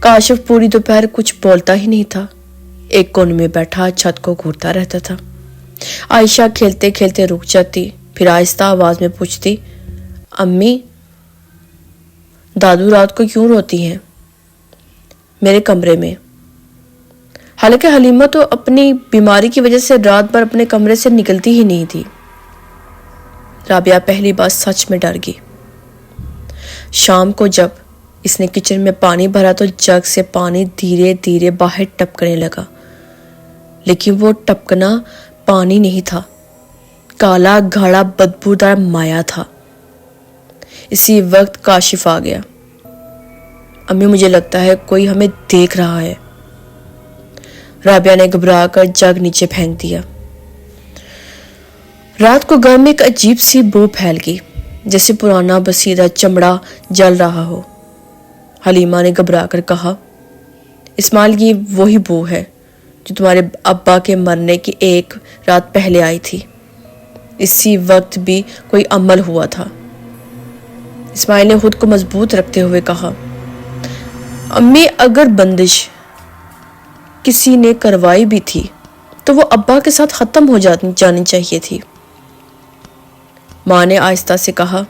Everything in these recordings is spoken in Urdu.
کاشف پوری دوپہر کچھ بولتا ہی نہیں تھا، ایک کونے میں بیٹھا چھت کو گھورتا رہتا تھا۔ عائشہ کھیلتے کھیلتے رک جاتی، پھر آہستہ آواز میں پوچھتی، امی، دادو رات کو کیوں روتی ہیں؟ میرے کمرے میں۔ حالانکہ حلیمہ تو اپنی بیماری کی وجہ سے رات بھر اپنے کمرے سے نکلتی ہی نہیں تھی۔ رابعہ پہلی بار سچ میں ڈر گئی۔ شام کو جب اس نے کچن میں پانی بھرا تو جگ سے پانی دھیرے دھیرے باہر ٹپکنے لگا، لیکن وہ ٹپکنا پانی نہیں تھا، کالا گاڑھا بدبودار مایا تھا۔ اسی وقت کاشف آ گیا۔ امی، مجھے لگتا ہے کوئی ہمیں دیکھ رہا ہے۔ رابعہ نے گھبرا کر جگ نیچے پھینک دیا۔ رات کو گھر میں ایک عجیب سی بو پھیل گئی، جیسے پرانا بسیدہ چمڑا جل رہا ہو۔ حلیمہ نے گھبرا کر کہا، اسماعیل، یہ وہی بو ہے جو تمہارے ابا کے مرنے کی ایک رات پہلے آئی تھی۔ اسی وقت بھی کوئی عمل ہوا تھا۔ اسماعیل نے خود کو مضبوط رکھتے ہوئے کہا، امی، اگر بندش کسی نے کروائی بھی تھی تو وہ ابا کے ساتھ ختم ہو جانی چاہیے تھی۔ ماں نے آہستہ سے کہا،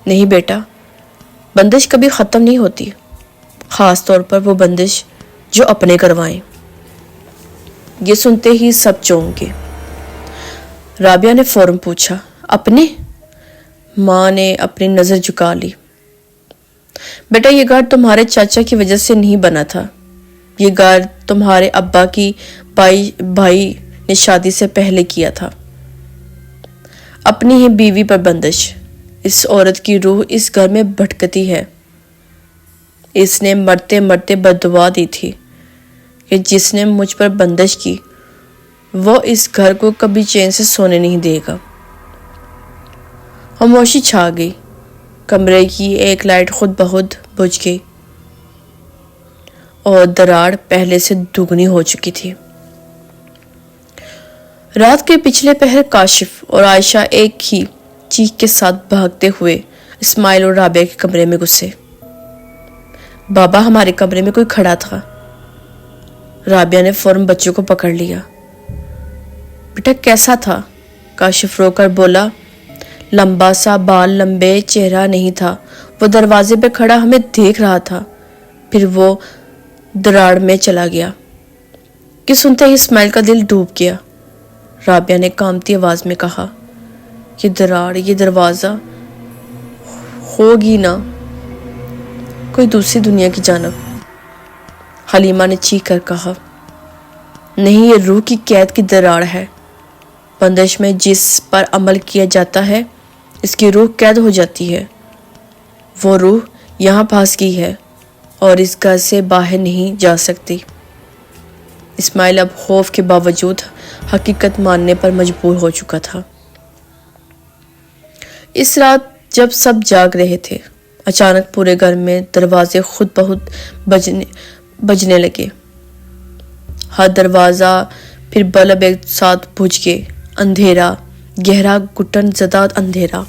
نہیں بیٹا، بندش کبھی ختم نہیں ہوتی، خاص طور پر وہ بندش جو اپنے کروائیں۔ یہ سنتے ہی سب چونک گئے۔ رابعہ نے فوراً پوچھا، اپنے؟ ماں نے اپنی نظر جھکا لی۔ بیٹا، یہ گھر تمہارے چاچا کی وجہ سے نہیں بنا تھا، یہ گھر تمہارے ابا کی بھائی نے شادی سے پہلے کیا تھا۔ اپنی ہی بیوی پر بندش۔ اس عورت کی روح اس گھر میں بھٹکتی ہے۔ اس نے مرتے مرتے بددعا دی تھی کہ جس نے مجھ پر بندش کی وہ اس گھر کو کبھی چین سے سونے نہیں دے گا۔ خاموشی چھا گئی۔ کمرے کی ایک لائٹ خود بخود بجھ گئی اور دراڑ پہلے سے دگنی ہو چکی تھی۔ رات کے پچھلے پہر کاشف اور عائشہ ایک ہی چیخ کے ساتھ بھاگتے ہوئے اسماعیل اور رابعہ کے کمرے میں گھسے۔ بابا، ہمارے کمرے میں کوئی کھڑا تھا۔ رابعہ نے فوراً بچوں کو پکڑ لیا۔ بیٹا، کیسا تھا؟ کاشف رو کر بولا، لمبا سا، بال لمبے، چہرہ نہیں تھا، وہ دروازے پہ کھڑا ہمیں دیکھ رہا تھا، پھر وہ دراڑ میں چلا گیا۔ کہ سنتے ہی اسماعیل کا دل ڈوب گیا۔ رابعہ نے کانپتی آواز میں کہا، یہ دراڑ، یہ دروازہ ہوگی نا کوئی دوسری دنیا کی جانب۔ حلیمہ نے چیخ کر کہا، نہیں، یہ روح کی قید کی دراڑ ہے۔ بندش میں جس پر عمل کیا جاتا ہے اس کی روح قید ہو جاتی ہے۔ وہ روح یہاں پھنس گئی ہے اور اس گھر سے باہر نہیں جا سکتی۔ اسماعیل اب خوف کے باوجود حقیقت ماننے پر مجبور ہو چکا تھا۔ اس رات جب سب جاگ رہے تھے، اچانک پورے گھر میں دروازے خود بخود بجنے لگے۔ ہر دروازہ پھر بلب ایک ساتھ بجھ گئے۔ اندھیرا، گہرا گھٹن زدہ اندھیرا۔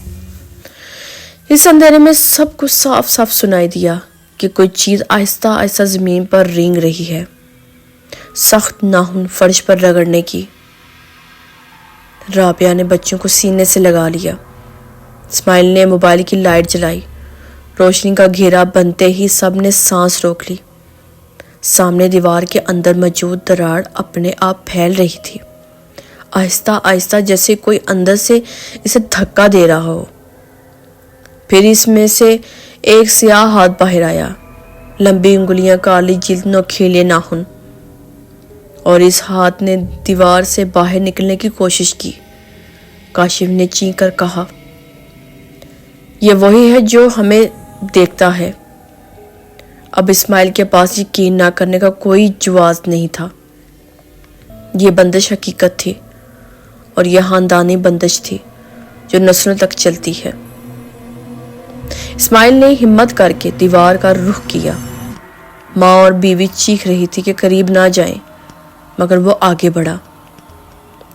اس اندھیرے میں سب کچھ صاف صاف سنائی دیا کہ کوئی چیز آہستہ آہستہ زمین پر رینگ رہی ہے، سخت ناخن فرش پر رگڑنے کی۔ رابعہ نے بچوں کو سینے سے لگا لیا۔ اسماعیل نے موبائل کی لائٹ جلائی۔ روشنی کا گھیرا بنتے ہی سب نے سانس روک لی۔ سامنے دیوار کے اندر موجود دراڑ اپنے آپ پھیل رہی تھی، آہستہ آہستہ، جیسے کوئی اندر سے اسے دھکا دے رہا ہو۔ پھر اس میں سے ایک سیاہ ہاتھ باہر آیا، لمبی انگلیاں، کالی جلد، نوکیلے ناخن، اور اس ہاتھ نے دیوار سے باہر نکلنے کی کوشش کی۔ کاشف نے چیخ کر کہا، یہ وہی ہے جو ہمیں دیکھتا ہے۔ اب اسماعیل کے پاس یقین نہ کرنے کا کوئی جواز نہیں تھا۔ یہ بندش حقیقت تھی، اور یہ خاندانی بندش تھی جو نسلوں تک چلتی ہے۔ اسماعیل نے ہمت کر کے دیوار کا رخ کیا۔ ماں اور بیوی چیخ رہی تھی کہ قریب نہ جائیں، مگر وہ آگے بڑھا۔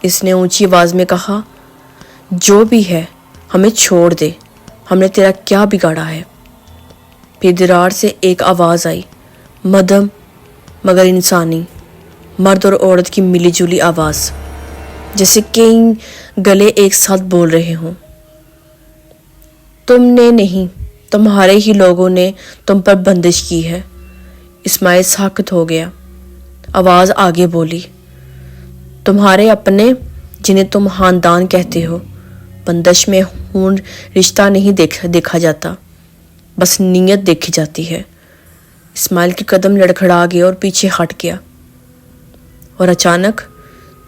اس نے اونچی آواز میں کہا، جو بھی ہے ہمیں چھوڑ دے، ہم نے تیرا کیا بگاڑا ہے؟ پھر دراڑ سے ایک آواز آئی، مدھم مگر انسانی، مرد اور عورت کی ملی جلی آواز، جیسے کئی گلے ایک ساتھ بول رہے ہوں۔ تم نے نہیں، تمہارے ہی لوگوں نے تم پر بندش کی ہے۔ اسماعیل ساکت ہو گیا۔ آواز آگے بولی، تمہارے اپنے جنہیں تم خاندان کہتے ہو، بندش میں خون رشتہ نہیں دیکھا جاتا، بس نیت دیکھی جاتی ہے۔ اسماعیل کے قدم لڑکھڑا گئے اور پیچھے ہٹ گیا، اور اچانک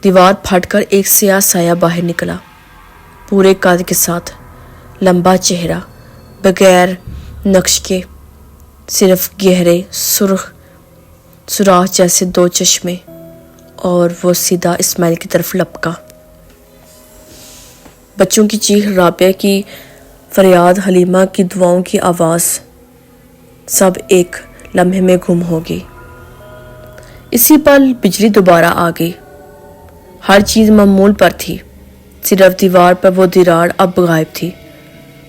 دیوار پھٹ کر ایک سیاہ سایہ باہر نکلا، پورے قد کے ساتھ، لمبا چہرہ، بغیر نقش کے، صرف گہرے سوراخ جیسے دو چشمے، اور وہ سیدھا اسماعیل کی طرف لپکا۔ بچوں کی چیخ، رابعہ کی فریاد، حلیمہ کی دعاؤں کی آواز، سب ایک لمحے میں گم ہو گئی۔ اسی پل بجلی دوبارہ آ گئی۔ ہر چیز معمول پر تھی، صرف دیوار پر وہ دیوار اب غائب تھی،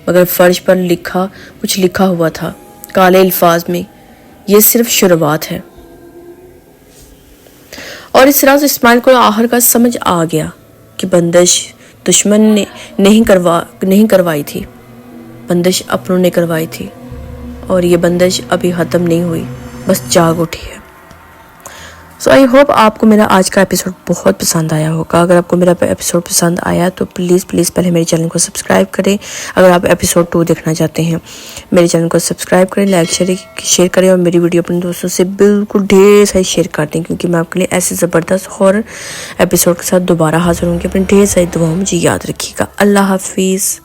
مگر فرش پر کچھ لکھا ہوا تھا کالے الفاظ میں، یہ صرف شروعات ہے۔ اور اس طرح سے اسماعیل کو آخر کا سمجھ آ گیا کہ بندش دشمن نے نہیں کروائی تھی، بندش اپنوں نے کروائی تھی، اور یہ بندش ابھی ختم نہیں ہوئی، بس جاگ اٹھی ہے۔ سو آئی ہوپ آپ کو میرا آج کا ایپیسوڈ بہت پسند آیا ہوگا۔ اگر آپ کو میرا ایپیسوڈ پسند آیا تو پلیز پہلے میرے چینل کو سبسکرائب کریں۔ اگر آپ ایپیسوڈ 2 دیکھنا چاہتے ہیں، میرے چینل کو سبسکرائب کریں، لائک شیئر کریں، اور میری ویڈیو اپنے دوستوں سے بالکل ڈھیر ساری شیئر کر دیں، کیونکہ میں آپ کے لیے ایسے زبردست ہارر ایپیسوڈ کے ساتھ دوبارہ حاضر ہوں گی۔ اپنے ڈھیر ساری دعاؤں مجھے یاد رکھیے گا۔ اللہ حافظ۔